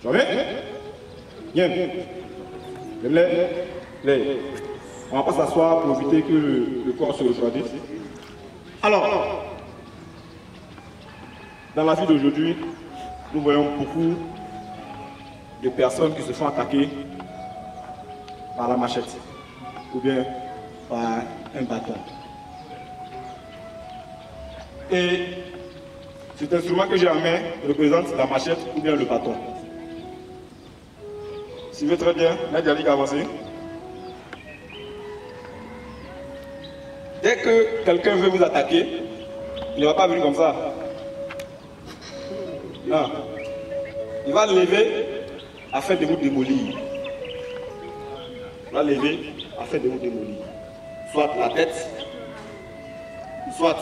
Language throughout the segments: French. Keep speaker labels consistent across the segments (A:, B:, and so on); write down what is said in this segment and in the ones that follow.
A: Tu vas bien? Bien. On va pas s'asseoir pour éviter que le corps se refroidisse. Alors, dans la vie d'aujourd'hui, nous voyons beaucoup de personnes qui se font attaquer par la machette ou bien par un bâton. Et cet instrument que j'ai en main représente la machette ou bien le bâton. Suivez très bien, Nadia Ligue avancé. Dès que quelqu'un veut vous attaquer, il ne va pas venir comme ça. Non. Il va lever afin de vous démolir. Il va lever afin de vous démolir. Soit la tête, soit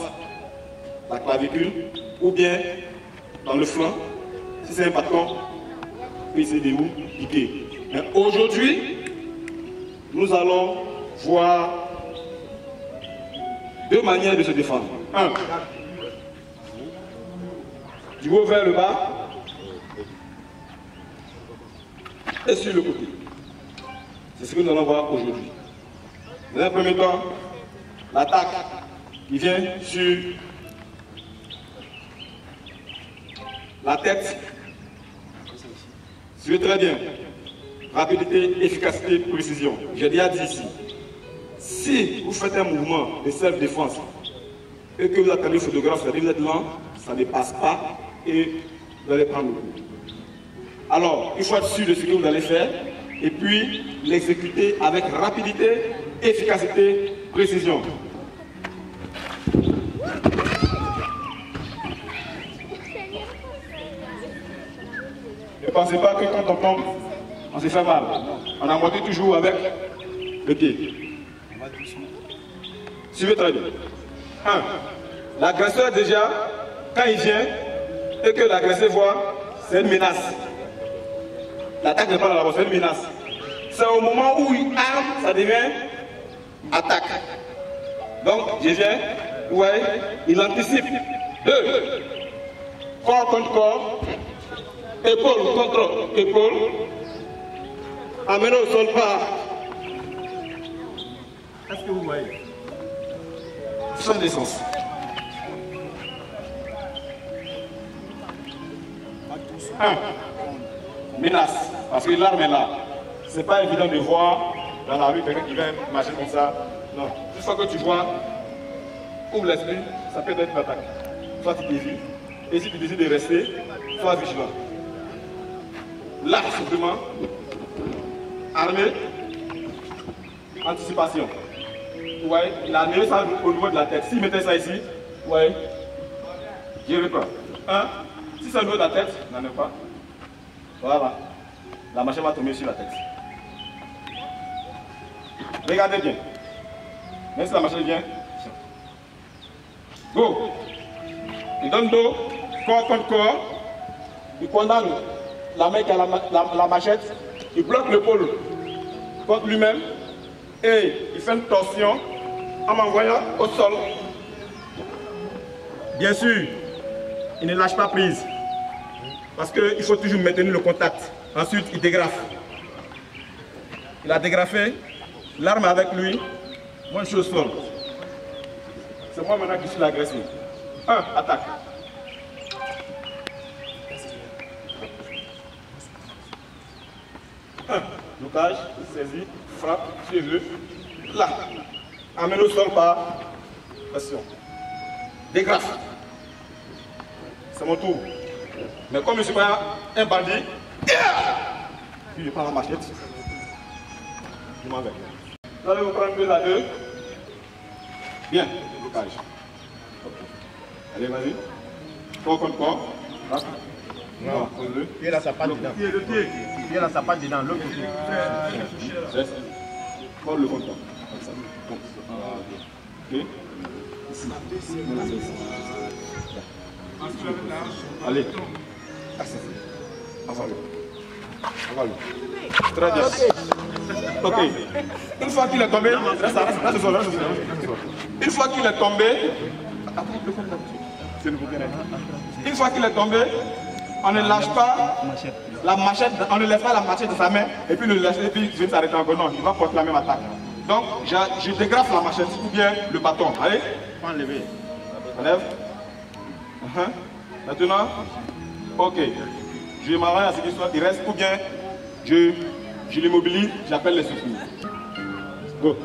A: la clavicule, ou bien dans le flanc. Si c'est un bâton, puis c'est de vous piquer. Mais aujourd'hui, nous allons voir deux manières de se défendre. Un, du haut vers le bas et sur le côté. C'est ce que nous allons voir aujourd'hui. Dans un premier temps, l'attaque qui vient sur la tête. Suivez très bien. Rapidité, efficacité, précision. J'ai déjà dit ici. Si vous faites un mouvement de self-défense et que vous attendez le photographe, c'est-à-dire vous êtes lent, ça ne passe pas et vous allez prendre le coup. Alors, il faut être sûr de ce que vous allez faire et puis l'exécuter avec rapidité, efficacité, précision. Ne pensez pas que quand on tombe, on se fait mal. On a monté toujours avec le pied. Suivez très bien. 1. L'agresseur déjà, quand il vient et que l'agresseur voit, c'est une menace. L'attaque n'est pas là-bas, c'est une menace. C'est au moment où il arme, ça devient attaque. Donc, je viens, vous voyez, il anticipe. 2. Corps contre corps, épaule contre épaule, amené au sol par. Est-ce que vous voyez? Sans décence. Menace, parce que l'arme est là. C'est pas évident de voir dans la rue quelqu'un qui vient marcher comme ça. Non. Une fois que tu vois, ouvre l'esprit, ça peut être une attaque. Soit tu désires, et si tu décides de rester, sois vigilant. Là, simplement, armé, anticipation. Vous voyez, il a amené ça au niveau de la tête. S'il mettait ça ici, vous voyez, je ne veux pas. 1. Si c'est au niveau de la tête, n'en ai pas. Voilà. La machine va tomber sur la tête. Regardez bien. Même si la machine vient, go. Il donne dos, corps contre corps. Il condamne la main qui a la machette. Il bloque l'épaule contre lui-même. Et il fait une torsion en m'envoyant au sol. Bien sûr, il ne lâche pas prise. Parce qu'il faut toujours maintenir le contact. Ensuite, il dégrafe. Il a dégrafé. L'arme est avec lui. Moi, je suis au sol. C'est moi maintenant qui suis l'agresseur. 1. Attaque. Blocage, saisie, frappe, suivez. Là. Amène au sol par pression. Dégrafe. C'est mon tour. Mais comme je ne suis pas un bandit, puis je prends la machette. Je m'en vais. Vous allez vous prendre 2 à 2. Bien, blocage. Allez, vas-y. Corps contre corps. Là. Non, pose-le.
B: Pied là, ça passe dedans. Pied là, ça passe dedans. L'autre côté.
A: Reste. Prends le contre. Comme ça. Ok. Ici. Allez. Avale. Très bien. Ok. Une fois qu'il est tombé, une fois qu'il est tombé, une fois qu'il est tombé, on ne lâche pas la machette, on ne laisse pas la machette de sa main et puis le lâcher et puis je vais s'arrêter encore. Non, il va porter la même attaque. Donc, je dégrafe la machette ou bien le bâton. Allez,
B: Enlever.
A: enlève. Maintenant, ok. Je m'arrête à ce qu'il soit, il reste ou bien je l'immobilise, j'appelle les secours. Go.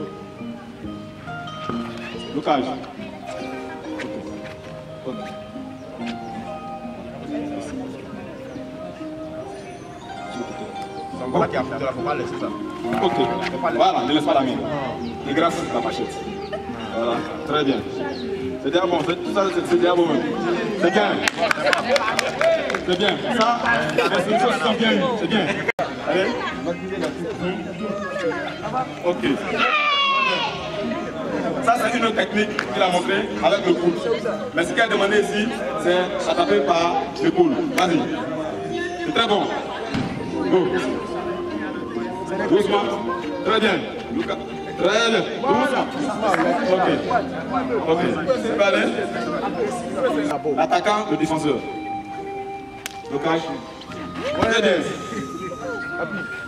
A: Blocage. Ok.
B: C'est voilà qui a fait, il ne faut pas laisser ça.
A: Ok. Voilà, ne laisse pas la main. Et grâce à la machette. Voilà, très bien. C'est déjà bon, tout ça c'est déjà bon. C'est bien. C'est bien. Ça, les choses sont bien. C'est bien. Allez. Ok. Ça c'est une autre technique qu'il a montré avec le coude. Mais ce qu'il a demandé ici, c'est attraper par l'épaule. Vas-y. C'est très bon. Go. Doucement. Très bien. Très bien. Doucement. Ok. Ok. C'est pas aller. L'attaquant, le défenseur. Blocage. Très bien.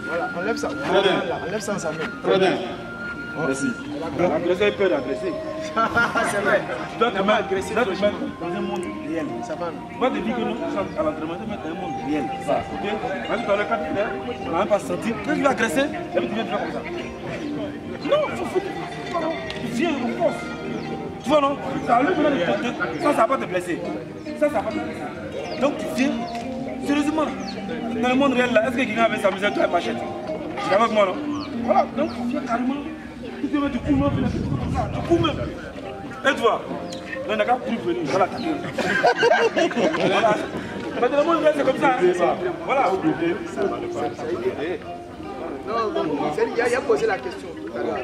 C: Voilà, enlève ça.
A: Très bien.
C: Enlève ça en sa main.
A: Très bien. Merci.
B: L'agresser, il peut l'agresser.
C: C'est vrai.
B: Tu dois te mettre dans un monde réel.
C: Ça va.
B: Moi, je dis que nous sommes à l'entraînement, tu te mets dans un monde réel. Ok? Parce que dans le cas de l'air, on n'a même pas senti. Quand tu vas agresser, et puis tu viens de faire comme ça. Non, il faut. Tu viens en force. Tu vois, non? Ça enlève ça, ça va pas te blesser. Ça va pas te blesser. Donc tu viens, sérieusement, dans le monde réel, là, est-ce que quelqu'un avait s'amuser avec toi et machette? Tu es avec moi, non? Voilà, donc tu viens carrément. Tu te mets du coup même, du coup même. Et tu vois, on n'a qu'à plus venir, voilà. Voilà. Mais dans le monde réel, c'est comme ça. Hein. Voilà.
C: Non, il a posé la question tout à l'heure.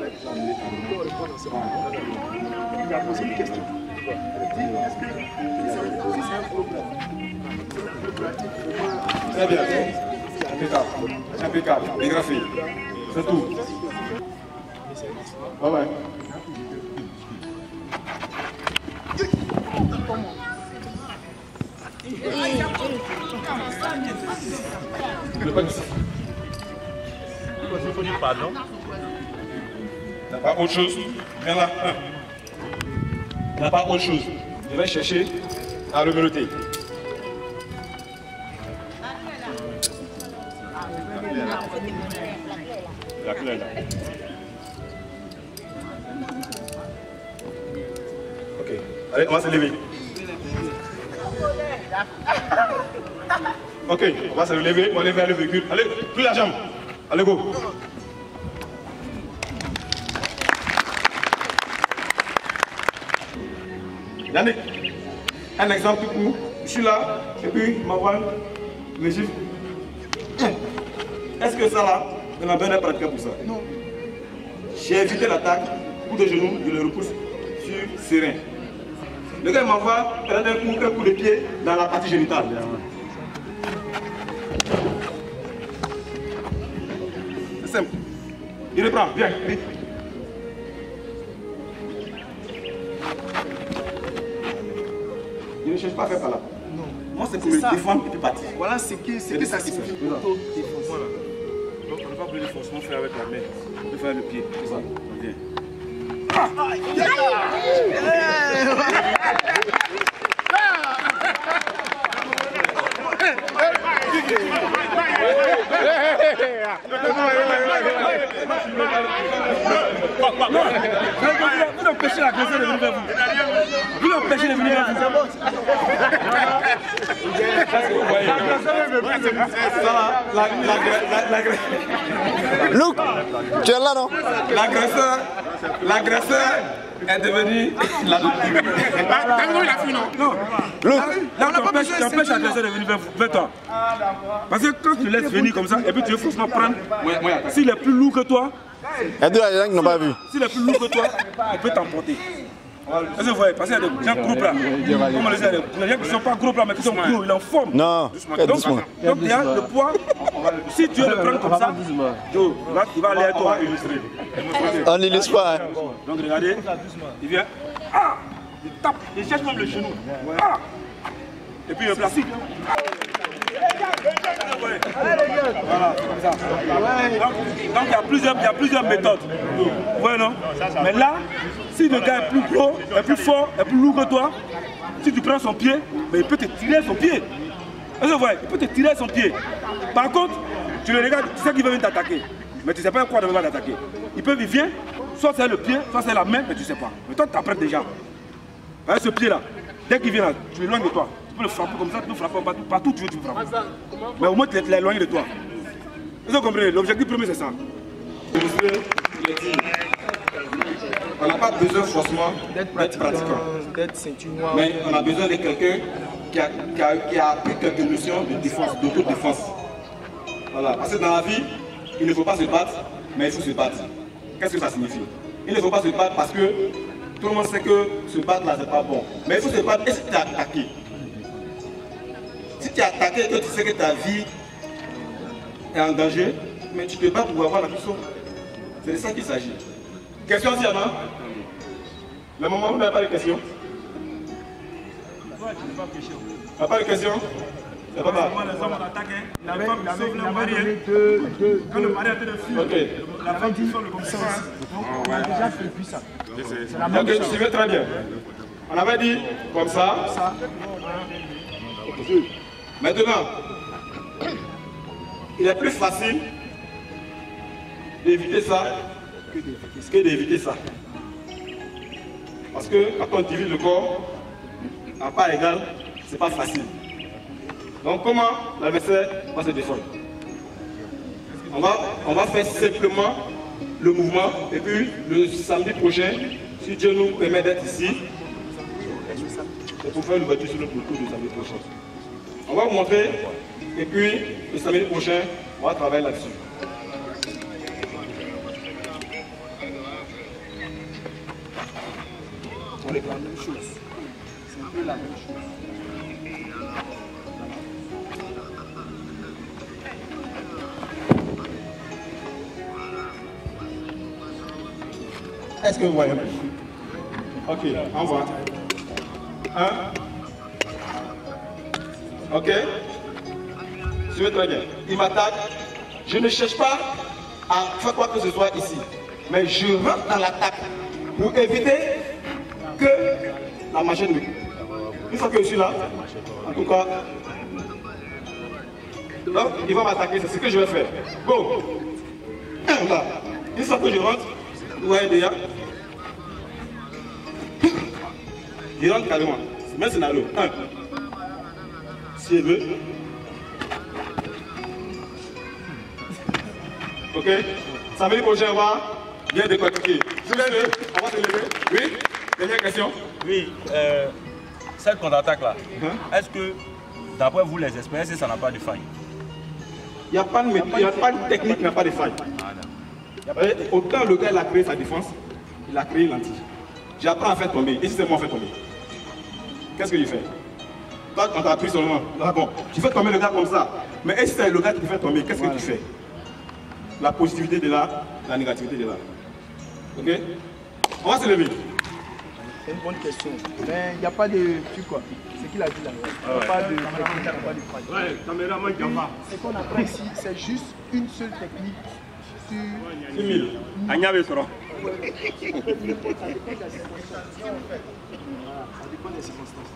C: Il a posé une question. Il dit, est-ce que si c'est un problème,
A: Très bien. Impeccable. Impeccable. Dégrafé. C'est tout. Ouais, ouais. Le pas ici.
B: Il faut dire pardon.
A: T'as pas autre chose? Viens là. T'as pas autre chose. Je vais chercher à remeloter. La clé est là. Ok. Allez, on va se lever. Ok, on va se lever, on va aller vers le véhicule. Allez, plie la jambe. Allez, go. Yannick, un exemple tout court. Je suis là, et puis Marwan me gifle. Est-ce que ça là, on a bien pratiqué pour ça? Non. J'ai évité l'attaque, coup de genou, je le repousse sur serein. Le gars m'envoie prendre un coup de pied dans la partie génitale. C'est simple. Il reprend, viens, vite. Je ne cherche pas à faire par là.
C: non.
A: Moi, c'est pour me défendre et puis partir.
C: Voilà ce que ça signifie.
B: Voilà. Donc on n'a pas besoin de forcément faire avec la main. On peut faire le pied. C'est ça. Viens. Vous empêchez l'agresseur de venir vers vous. Vous l'empêchez de venir vers vous.
D: Luc, tu es là, non?
A: L'agresseur est devenu la victime.
B: Non.
D: Luc,
B: Là, tu empêches l'agresseur de venir vers toi. Parce que quand tu laisses venir comme ça, et puis tu veux forcément prendre, s'il est plus lourd que toi,
D: il y a deux gens qui n'ont pas vu.
B: s'il est plus lourd que toi, il peut t'emporter. Est-ce que vous voyez? Parce qu'il y a des gens groupes là. Comme on les dit, les gens qui ne sont pas groupes là, mais qui sont gros, ils en forment.
D: Non, doucement.
B: Donc il y a le poids. Si tu veux le prendre comme ça, là, il va aller à toi illustrer.
D: On n'illustre pas. Hein.
B: Donc regardez, il vient. Ah! Il tape, il cherche même le genou. Ah! Et puis il place. Voilà, comme ça. Donc il y a plusieurs méthodes. Vous voyez, non? Mais là, si le gars est plus gros, est plus fort, est plus lourd que toi, si tu prends son pied, mais il peut te tirer son pied. Est-ce que vous voyez? Il peut te tirer son pied. Par contre, tu le regardes, tu sais qu'il va venir t'attaquer. Mais tu ne sais pas quoi il va t'attaquer. Il vient, soit c'est le pied, soit c'est la main, mais tu ne sais pas. Mais toi, tu t'apprêtes déjà. Avec ce pied-là, dès qu'il vient là, tu es loin de toi. Tu peux le frapper comme ça, tu peux le frapper partout où tu veux, tu peux frapper. Mais au moins, tu es éloigné de toi. Vous comprenez? L'objectif premier, c'est ça.
A: On n'a pas besoin forcément d'être pratiquant,
C: d'être ceinture noire.
A: mais on a besoin de quelqu'un qui a appris quelques notions de défense, d'autodéfense. Voilà, parce que dans la vie, il ne faut pas se battre, mais il faut se battre. Qu'est-ce que ça signifie? Il ne faut pas se battre parce que tout le monde sait que se battre là, c'est pas bon. Mais il faut se battre et si tu es attaqué. Si tu es attaqué et que tu sais que ta vie est en danger, mais tu te bats pour avoir la puissance. C'est de ça qu'il s'agit. Question s'il y en a? Le moment où vous n'avez pas de questions? Il n'y a pas de questions? C'est pas mal.
B: Les hommes attaquaient, la femme sauve le mari. Quand le mari a été de fuir, la femme dit sauve le commissaire. Donc on a déjà fait ça.
A: Ok, tu suivais très bien. On avait dit comme ça. Maintenant, il est plus facile d'éviter ça que d'éviter ça. Parce que quand on divise le corps à part égale, c'est pas facile. Donc comment l'adversaire va se défendre? On va faire simplement le mouvement et puis le samedi prochain, si Dieu nous permet d'être ici, c'est pour faire l'ouverture sur le concours du samedi prochain. On va vous montrer et puis le samedi prochain, on va travailler là-dessus.
C: On est la même chose. C'est un peu la même chose.
A: Est-ce que vous voyez? Ok, envoie. 1. Ok. Suivez très bien. Il m'attaque. Je ne cherche pas à faire quoi que ce soit ici. Mais je rentre dans l'attaque pour éviter que la machine me... Une fois que je suis là, en tout cas, donc il va m'attaquer, c'est ce que je vais faire. Go. Là. Une fois que je rentre, vous voyez déjà, il rentre carrément. Même scénario. 1. Si il veut. Ok. Samedi prochain, on va bien décortiquer. Je vais lever. On va se lever. Oui. Dernière question.
B: Oui. Cette contre-attaque là, est-ce que, d'après vous les experts, ça n'a pas de faille?
A: Il n'y a pas de technique qui n'a pas de faille. Autant le gars il a créé sa défense, il a créé l'anti. J'apprends à faire tomber. Et si c'est moi à faire tomber, qu'est-ce que je fais? Toi, on t'a appris seulement. Là, bon, tu fais tomber le gars comme ça. Mais si c'est le gars qui fait tomber, qu'est-ce que tu fais? La positivité de là, la négativité de là. Ok? On va se lever.
C: C'est une bonne question. Mais il n'y a pas de truc quoi. C'est qu'il a dit là. Il n'y a pas de technique, il n'y a pas de faille. Ce qu'on apprend ici, c'est juste une seule technique sur
A: 6000.
B: Agnave sera.
C: Ça dépend des circonstances.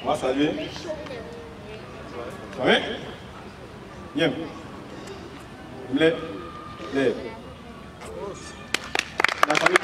A: On va saluer. Ça va? Bien. La famille